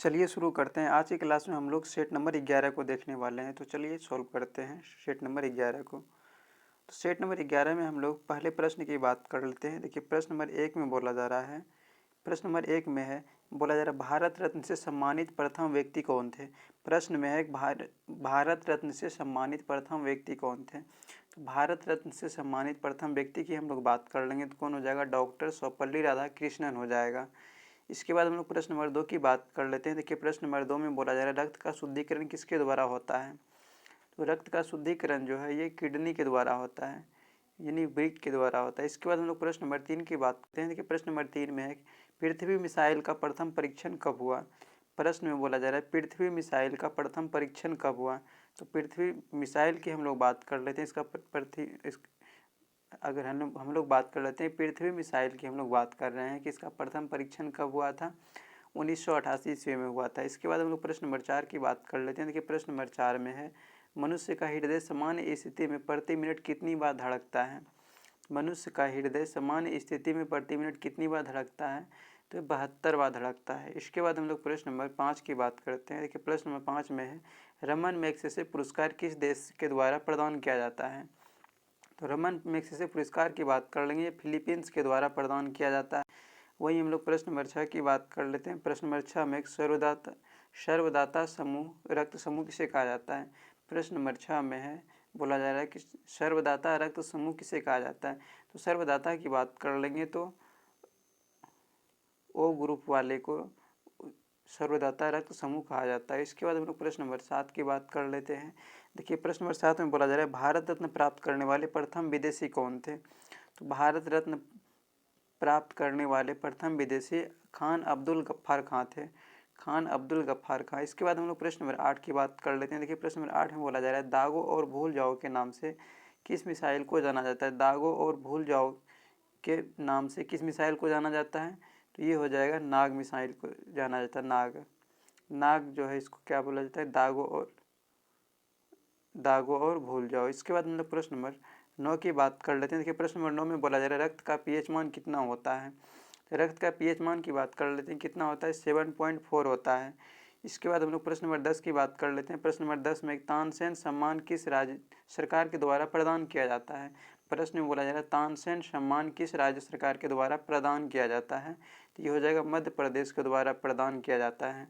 चलिए शुरू करते हैं। आज की क्लास में हम लोग सेट नंबर 11 को देखने वाले हैं। तो चलिए सॉल्व करते हैं सेट नंबर 11 को। तो सेट नंबर 11 में हम लोग पहले प्रश्न की बात कर लेते हैं। देखिए प्रश्न नंबर 1 में बोला जा रहा है, प्रश्न नंबर 1 में है, बोला जा रहा है भारत रत्न से सम्मानित प्रथम व्यक्ति कौन थे। प्रश्न में है भारत रत्न से सम्मानित प्रथम व्यक्ति कौन थे। तो भारत रत्न से सम्मानित प्रथम व्यक्ति की हम लोग बात कर लेंगे तो कौन हो जाएगा, डॉक्टर सर्वपल्ली राधाकृष्णन हो जाएगा। इसके बाद हम लोग प्रश्न नंबर 2 की बात कर लेते हैं। देखिए प्रश्न नंबर 2 में बोला जा रहा है रक्त का शुद्धिकरण किसके द्वारा होता है। तो रक्त का शुद्धिकरण जो है ये किडनी के द्वारा होता है, यानी वृक्क के द्वारा होता है। इसके बाद हम लोग प्रश्न नंबर 3 की बात करते हैं। देखिए प्रश्न नंबर 3 में है पृथ्वी मिसाइल का प्रथम परीक्षण कब हुआ। प्रश्न में बोला जा रहा है पृथ्वी मिसाइल का प्रथम परीक्षण कब हुआ। तो पृथ्वी मिसाइल की हम लोग बात कर लेते हैं। अगर हम लोग बात कर लेते हैं पृथ्वी मिसाइल की, हम लोग बात कर रहे हैं कि इसका प्रथम परीक्षण कब हुआ था, 1988 ईस्वी में हुआ था। इसके बाद हम लोग प्रश्न नंबर 4 की बात कर लेते हैं। देखिए प्रश्न नंबर 4 में है मनुष्य का हृदय सामान्य स्थिति में प्रति मिनट कितनी बार धड़कता है। मनुष्य का हृदय सामान्य स्थिति में प्रति मिनट कितनी बार धड़कता है, तो 72 बार धड़कता है। इसके बाद हम लोग प्रश्न नंबर 5 की बात करते हैं। देखिए प्रश्न नंबर 5 में है रमन मैग्सेसे पुरस्कार किस देश के द्वारा प्रदान किया जाता है। तो रमन मैग्सेसे पुरस्कार की बात कर लेंगे, फिलीपींस के द्वारा प्रदान किया जाता है। वही हम लोग प्रश्न नंबर 6 की बात कर लेते हैं। प्रश्न नंबर 6 में सर्वदाता समूह रक्त समूह किसे कहा जाता है। प्रश्न नंबर 6 में है, बोला जा रहा है कि सर्वदाता रक्त समूह किसे कहा जाता है। तो सर्वदाता की बात कर लेंगे तो ओ ग्रुप वाले को सर्वदाता रक्त समूह कहा जाता है। इसके बाद हम लोग प्रश्न नंबर 7 की बात कर लेते हैं। देखिए प्रश्न नंबर 7 में बोला जा रहा है भारत रत्न प्राप्त करने वाले प्रथम विदेशी कौन थे। तो भारत रत्न प्राप्त करने वाले प्रथम विदेशी खान अब्दुल गफ्फार खां थे, खान अब्दुल गफ्फार खां। इसके बाद हम लोग प्रश्न नंबर 8 की बात कर लेते हैं। देखिए प्रश्न नंबर 8 में बोला जा रहा है दागो और भूल जाओ के नाम से किस मिसाइल को जाना जाता है। दागो और भूल जाओ के नाम से किस मिसाइल को जाना जाता है, तो ये हो जाएगा नाग मिसाइल को जाना जाता है। नाग जो है इसको क्या बोला जाता है, दागो और भूल जाओ। इसके बाद हम लोग प्रश्न नंबर 9 की बात कर लेते हैं। देखिए प्रश्न नंबर 9 में बोला जा रहा है रक्त का पीएच मान कितना होता है। रक्त का पीएच मान की बात कर लेते हैं, कितना होता है, 7.4 होता है। इसके बाद हम लोग प्रश्न नंबर 10 की बात कर लेते हैं। प्रश्न नंबर 10 में तानसेन सम्मान किस राज्य सरकार के द्वारा प्रदान किया जाता है। प्रश्न में बोला जा रहा है तानसेन सम्मान किस राज्य सरकार के द्वारा प्रदान किया जाता है, तो ये हो जाएगा मध्य प्रदेश के द्वारा प्रदान किया जाता है।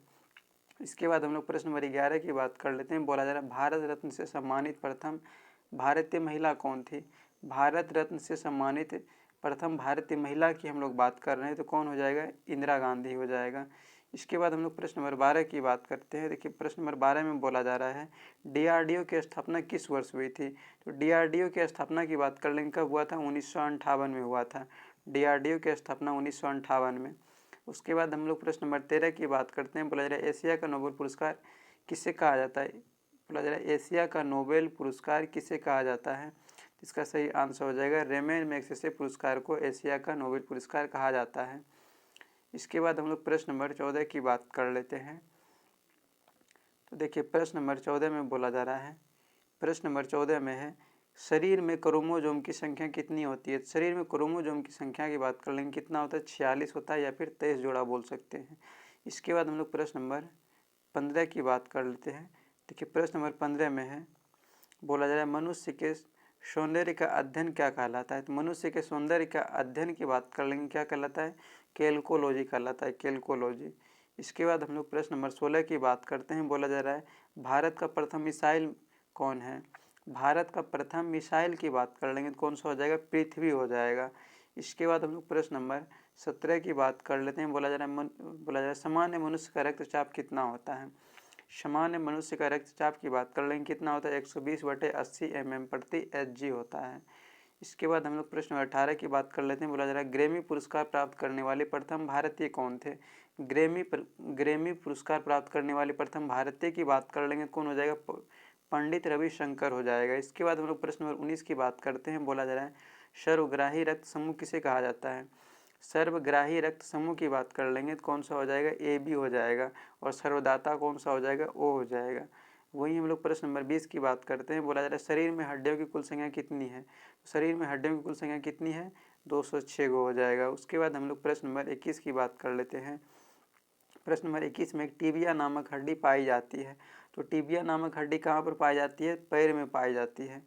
इसके बाद हम लोग प्रश्न नंबर 11 की बात कर लेते हैं। बोला जा रहा है भारत रत्न से सम्मानित प्रथम भारतीय महिला कौन थी। भारत रत्न से सम्मानित प्रथम भारतीय महिला की हम लोग बात कर रहे हैं, तो कौन हो जाएगा, इंदिरा गांधी हो जाएगा। इसके बाद हम लोग प्रश्न नंबर 12 की बात करते हैं। देखिए प्रश्न नंबर 12 में बोला जा रहा है डीआरडीओ की स्थापना किस वर्ष हुई थी। तो डीआरडीओ की स्थापना की बात कर लेंगे, कब हुआ था, 1958 में हुआ था। डीआरडीओ की स्थापना 1958 में। उसके बाद हम लोग प्रश्न नंबर 13 की बात करते हैं। बोला जा रहा है एशिया का नोबेल पुरस्कार किसे कहा जाता है। बोला जा रहा है एशिया का नोबेल पुरस्कार किसे कहा जाता है। इसका सही आंसर हो जाएगा रेमन मैग्सेसे पुरस्कार को एशिया का नोबेल पुरस्कार कहा जाता है। इसके बाद हम लोग प्रश्न नंबर 14 की बात कर लेते हैं। तो देखिए प्रश्न नंबर 14 में बोला जा रहा है, प्रश्न नंबर 14 में है शरीर में क्रोमोजोम की संख्या कितनी होती है। शरीर में क्रोमोजोम की संख्या की बात कर लेंगे, कितना होता है, 46 होता है, या फिर 23 जोड़ा बोल सकते हैं। इसके बाद हम लोग प्रश्न नंबर 15 की बात कर लेते हैं। देखिए प्रश्न नंबर 15 में है, बोला जा रहा है मनुष्य के सौंदर्य का अध्ययन क्या कहलाता है। तो मनुष्य के सौंदर्य का अध्ययन की बात कर लेंगे, क्या कहलाता है, कैल्कोलॉजी कहलाता है, कैल्कोलॉजी। इसके बाद हम लोग प्रश्न नंबर 16 की बात करते हैं। बोला जा रहा है भारत का प्रथम मिसाइल कौन है। भारत का प्रथम मिसाइल की बात कर लेंगे तो कौन सा हो जाएगा, पृथ्वी हो जाएगा। इसके बाद हम लोग प्रश्न नंबर 17 की बात कर लेते हैं। बोला जा रहा है सामान्य मनुष्य का रक्तचाप कितना होता है। सामान्य मनुष्य का रक्तचाप की बात कर लेंगे, कितना होता है, 120/80 mm प्रति HG होता है। इसके बाद हम लोग प्रश्न 18 की बात कर लेते हैं। बोला जा रहा है ग्रैमी पुरस्कार प्राप्त करने वाले प्रथम भारतीय कौन थे। ग्रैमी पुरस्कार प्राप्त करने वाले प्रथम भारतीय की बात कर लेंगे, कौन हो जाएगा, पंडित रविशंकर हो जाएगा। इसके बाद हम लोग प्रश्न नंबर 19 की बात करते हैं। बोला जा रहा है सर्वग्राही रक्त समूह किसे कहा जाता है। सर्वग्राही रक्त समूह की बात कर लेंगे तो कौन सा हो जाएगा, AB हो जाएगा। और सर्वदाता कौन सा हो जाएगा, O हो जाएगा। वहीं हम लोग प्रश्न नंबर 20 की बात करते हैं। बोला जा रहा है शरीर में हड्डियों की कुल संख्या कितनी है। शरीर में हड्डियों की कुल संख्या कितनी है, 206 हो जाएगा। उसके बाद हम लोग प्रश्न नंबर 21 की बात कर लेते हैं। प्रश्न नंबर 21 में एक टिबिया नामक हड्डी पाई जाती है। तो टिबिया नामक हड्डी कहाँ पर पाई जाती है? पैर में पाई जाती है।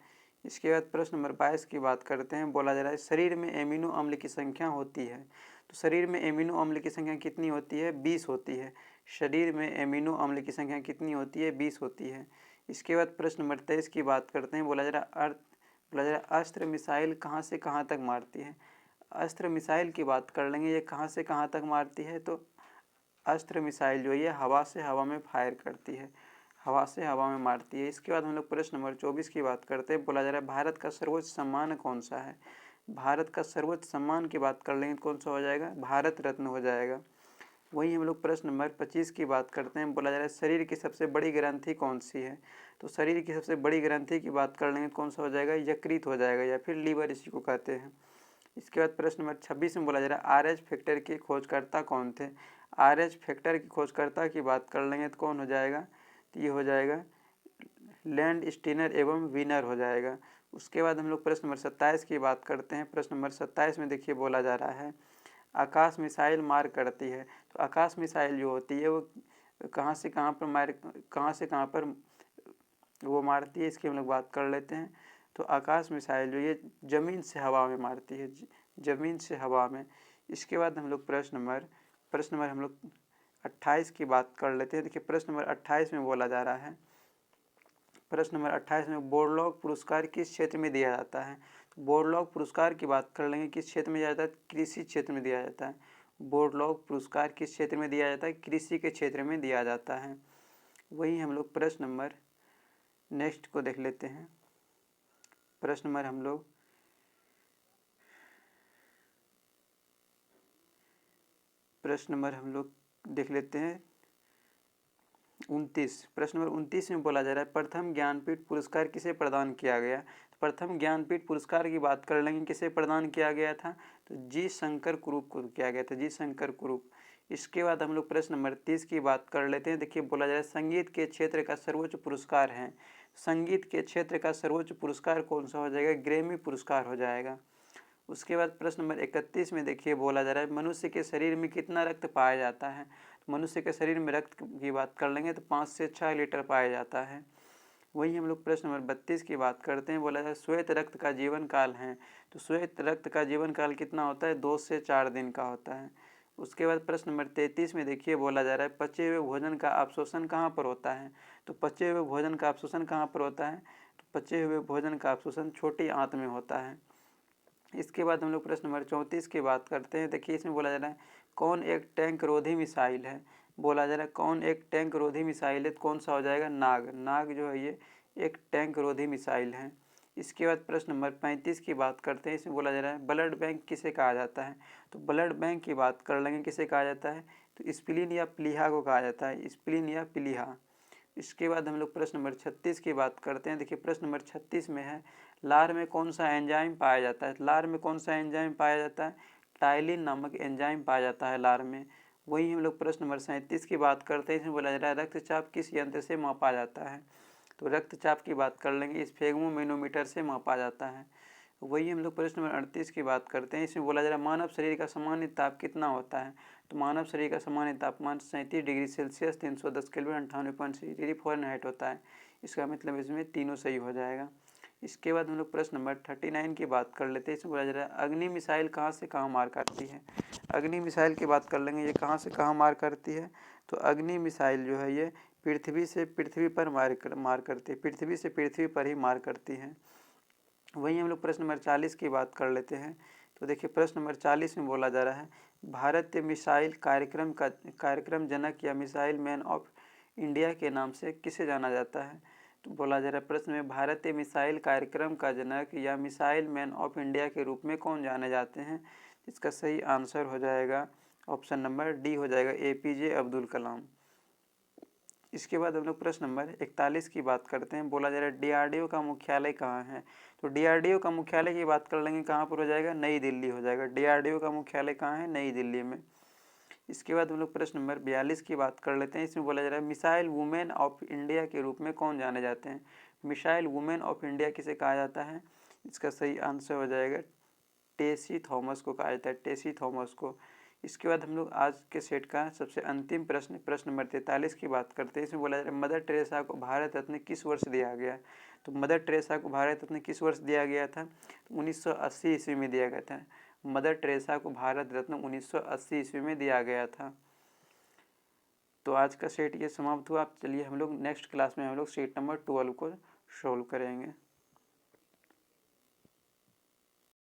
इसके बाद प्रश्न नंबर 22 की बात करते हैं। बोला जा रहा है शरीर में एमिनो अम्ल की संख्या होती है। तो शरीर में एमिनो अम्ल की संख्या कितनी होती है? 20 होती है। शरीर में एमिनो अम्ल की संख्या कितनी होती है? 20 होती है। इसके बाद प्रश्न नंबर 23 की बात करते हैं। बोला जा रहा अस्त्र मिसाइल कहाँ से कहाँ तक मारती है? अस्त्र मिसाइल की बात कर लेंगे, ये कहाँ से कहाँ तक मारती है? तो अस्त्र मिसाइल जो है हवा से हवा में फायर करती है, हवा से हवा में मारती है। इसके बाद हम लोग प्रश्न नंबर 24 की बात करते हैं। बोला जा रहा है भारत का सर्वोच्च सम्मान कौन सा है? भारत का सर्वोच्च सम्मान की बात कर लेंगे तो कौन सा हो जाएगा? भारत रत्न हो जाएगा। वहीं हम लोग प्रश्न नंबर 25 की बात करते हैं। बोला जा रहा है शरीर की सबसे बड़ी ग्रंथि कौन सी है? तो शरीर की सबसे बड़ी ग्रंथि की बात कर लेंगे कौन सा हो जाएगा? यकृत हो जाएगा, या फिर लीवर इसी को कहते हैं। इसके बाद प्रश्न नंबर 26 में बोला जा रहा है आर एच फैक्टर के खोजकर्ता कौन थे? आर एच फैक्टर के खोजकर्ता की बात कर लेंगे तो कौन हो जाएगा? तो ये हो जाएगा लैंड स्टीनर एवं विनर हो जाएगा। उसके बाद हम लोग प्रश्न नंबर 27 की बात करते हैं। प्रश्न नंबर 27 में देखिए बोला जा रहा है आकाश मिसाइल मार करती है। तो आकाश मिसाइल जो होती है वो कहाँ से कहाँ पर वो मारती है, इसकी हम लोग बात कर लेते हैं। तो आकाश मिसाइल जो ये ज़मीन से हवा में मारती है, ज़मीन से हवा में। इसके बाद हम लोग प्रश्न नंबर हम लोग 28 की बात कर लेते हैं। देखिए प्रश्न नंबर 28 में बोला जा रहा है, प्रश्न नंबर 28 में बोरलॉग पुरस्कार किस क्षेत्र में दिया जाता है? तो बोरलॉग पुरस्कार की बात कर लेंगे, किस क्षेत्र में दिया जाता है? कृषि क्षेत्र में दिया जाता है। बोरलॉग पुरस्कार किस क्षेत्र में दिया जाता है? कृषि के क्षेत्र में दिया जाता है। वही हम लोग प्रश्न नंबर नेक्स्ट को देख लेते हैं। प्रश्न नंबर हम लोग देख लेते हैं 29। प्रश्न नंबर 29 में बोला जा रहा है प्रथम ज्ञानपीठ पुरस्कार किसे प्रदान किया गया? तो प्रथम ज्ञानपीठ पुरस्कार की बात कर लेंगे, किसे प्रदान किया गया था? तो जी शंकर कुरूप को किया गया था, जी शंकर कुरूप। इसके बाद हम लोग प्रश्न नंबर 30 की बात कर लेते हैं। देखिए बोला जा रहा है संगीत के क्षेत्र का सर्वोच्च पुरस्कार है। संगीत के क्षेत्र का सर्वोच्च पुरस्कार कौन सा हो जाएगा? ग्रैमी पुरस्कार हो जाएगा। उसके बाद प्रश्न नंबर 31 में देखिए बोला जा रहा है मनुष्य के शरीर में कितना रक्त पाया जाता है? तो मनुष्य के शरीर में रक्त की बात कर लेंगे तो 5 से 6 लीटर पाया जाता है। वहीं हम लोग प्रश्न नंबर 32 की बात करते हैं। बोला जाए श्वेत रक्त का जीवन काल है। तो श्वेत रक्त का जीवन काल कितना होता है? 2 से 4 दिन का होता है। उसके बाद प्रश्न नंबर 33 में देखिए बोला जा रहा है पचे हुए भोजन का अवशोषण कहाँ पर होता है? तो पचे हुए भोजन का अवशोषण कहाँ पर होता है? तो पचे हुए भोजन का अवशोषण छोटी आंत में होता है। इसके बाद हम लोग प्रश्न नंबर 34 की बात करते हैं। देखिए इसमें बोला जा रहा है कौन एक टैंक रोधी मिसाइल है? बोला जा रहा है कौन एक टैंक रोधी मिसाइल है, तो कौन सा हो जाएगा? नाग। नाग जो है ये एक टैंक रोधी मिसाइल है। इसके बाद प्रश्न नंबर 35 की बात करते हैं। इसमें बोला जा रहा है ब्लड बैंक किसे कहा जाता है? तो ब्लड बैंक की बात कर लेंगे, किसे कहा जाता है? तो स्प्लीन या प्लीहा को कहा जाता है, स्प्लीन या प्लीहा। इसके बाद हम लोग प्रश्न नंबर 36 की बात करते हैं। देखिए प्रश्न नंबर 36 में है लार में कौन सा एंजाइम पाया जाता है? लार में कौन सा एंजाइम पाया जाता है? टाइलिन नामक एंजाइम पाया जाता है लार में। वही हम लोग प्रश्न नंबर 37 की बात करते हैं। इसमें बोला जा रहा है रक्तचाप किस यंत्र से मापा जाता है? तो रक्तचाप की बात कर लेंगे स्फेग्मोमेनोमीटर से मापा जाता है। वही हम लोग प्रश्न नंबर 38 की बात करते हैं। इसमें बोला जा रहा है मानव शरीर का सामान्य ताप कितना होता है? तो मानव शरीर का सामान्य तापमान 37 degree Celsius 310 kelvin 98.6 degree Fahrenheit होता है। इसका मतलब इसमें तीनों सही हो जाएगा। इसके बाद हम लोग प्रश्न नंबर 39 की बात कर लेते हैं। इसमें बोला जा रहा है अग्नि मिसाइल कहाँ से कहाँ मार करती है? अग्नि मिसाइल की बात कर लेंगे, ये कहाँ से कहाँ मार करती है? तो अग्नि मिसाइल जो है ये पृथ्वी से पृथ्वी पर मार करती है, पृथ्वी से पृथ्वी पर ही मार करती है। वहीं हम लोग प्रश्न नंबर 40 की बात कर लेते हैं। तो देखिए प्रश्न नंबर 40 में बोला जा रहा है भारतीय मिसाइल कार्यक्रम जनक या मिसाइल मैन ऑफ इंडिया के नाम से किसे जाना जाता है? तो बोला जा रहा है प्रश्न में भारतीय मिसाइल कार्यक्रम का जनक या मिसाइल मैन ऑफ इंडिया के रूप में कौन जाने जाते हैं? इसका सही आंसर हो जाएगा ऑप्शन नंबर डी हो जाएगा, APJ अब्दुल कलाम। इसके बाद हम लोग प्रश्न नंबर 41 की बात करते हैं। बोला जा रहा है DRDO का मुख्यालय कहाँ है? तो DRDO का मुख्यालय की बात कर लेंगे, कहाँ पर हो जाएगा? नई दिल्ली हो जाएगा। DRDO का मुख्यालय कहाँ है? नई दिल्ली में। इसके बाद हम लोग प्रश्न नंबर 42 की बात कर लेते हैं। इसमें बोला जा रहा है मिसाइल वुमेन ऑफ इंडिया के रूप में कौन जाने जाते हैं? मिसाइल वुमेन ऑफ इंडिया किसे कहा जाता है? इसका सही आंसर हो जाएगा टेसी थॉमस को कहा जाता है, टेसी थॉमस को। इसके बाद हम लोग आज के सेट का सबसे अंतिम प्रश्न नंबर 43 की बात करते हैं। इसमें बोला जा रहा है मदर टेरेसा को भारत रत्न किस वर्ष दिया गया। तो मदर टेरेसा को भारत रत्न किस वर्ष दिया गया था, तो 1980 ईस्वी में दिया गया था। मदर टेरेसा को भारत रत्न 1980 ईस्वी में दिया गया था। तो आज का सेट ये समाप्त हुआ। अब चलिए हम लोग नेक्स्ट क्लास में हम लोग सेट नंबर 12 को सोल्व करेंगे।